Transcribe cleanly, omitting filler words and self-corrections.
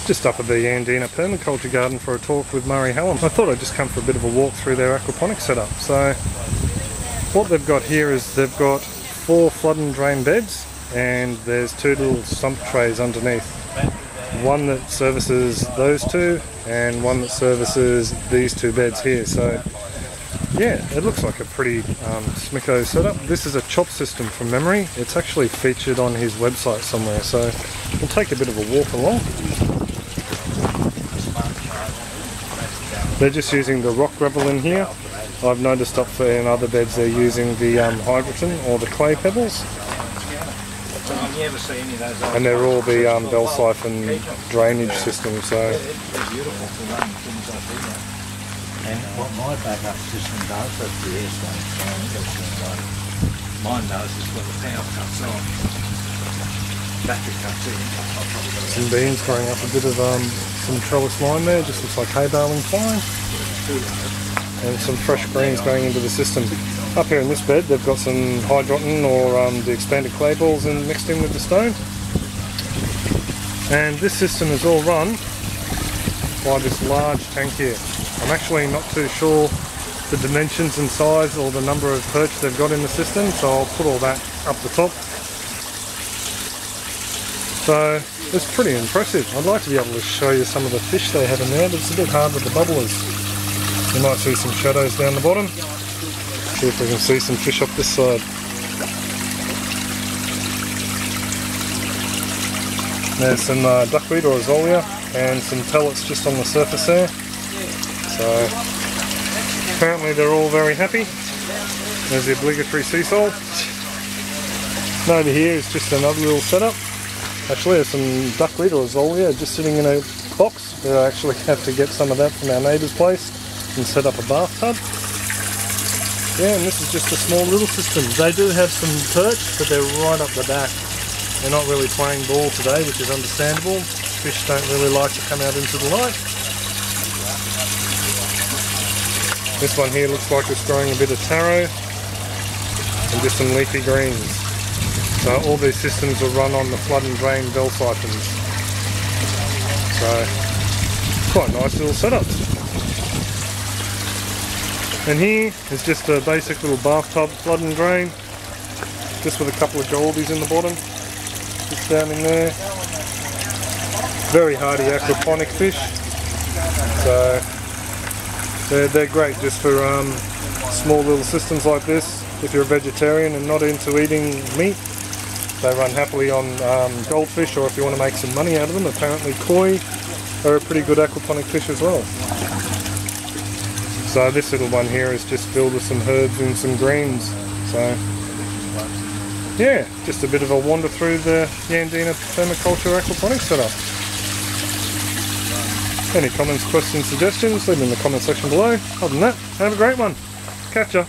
Just up at the Yandina Permaculture garden for a talk with Murray Hallam. I thought I'd just come for a bit of a walk through their aquaponics setup. So what they've got here is they've got 4 flood and drain beds, and there's 2 little sump trays underneath. One that services those 2 and one that services these 2 beds here. So yeah, it looks like a pretty smicko setup. This is a chop system from memory. It's actually featured on his website somewhere, so we'll take a bit of a walk along. They're just using the rock gravel in here. I've noticed up in other beds they're using the hydrogen or the clay pebbles. And they're all the bell siphon drainage systems. So. And what my backup system does, that's the air stone. Mine does is when the power cuts off, battery cuts in. Some beans growing up, a bit of some trellis line there, just looks like hay baling twine. And some fresh greens going into the system. Up here in this bed they've got some hydroton or the expanded clay balls mixed in with the stone. And this system is all run by this large tank here. I'm actually not too sure the dimensions and size or the number of perch they've got in the system, so I'll put all that up the top. So it's pretty impressive. I'd like to be able to show you some of the fish they have in there, but it's a bit hard with the bubblers. You might see some shadows down the bottom. See if we can see some fish up this side. There's some duckweed or Azolla and some pellets just on the surface there. So apparently they're all very happy. There's the obligatory sea salt. And over here is just another little setup. Actually there's some duckweed or Azolla just sitting in a box. We actually have to get some of that from our neighbour's place and set up a bathtub. Yeah, and this is just a small little system. They do have some perch, but they're right up the back. They're not really playing ball today, which is understandable. Fish don't really like to come out into the light. This one here looks like it's growing a bit of taro and just some leafy greens. So all these systems will run on the flood and drain bell siphons. So quite nice little setups. And here is just a basic little bathtub flood and drain, just with a couple of goldies in the bottom, just down in there. Very hardy aquaponic fish, so they're great just for small little systems like this. If you're a vegetarian and not into eating meat, they run happily on goldfish, or if you want to make some money out of them, apparently koi are a pretty good aquaponic fish as well. So this little one here is just filled with some herbs and some greens. So yeah, just a bit of a wander through the Yandina Permaculture aquaponics setup. Any comments, questions, suggestions, leave them in the comment section below. Other than that, have a great one. Catch ya.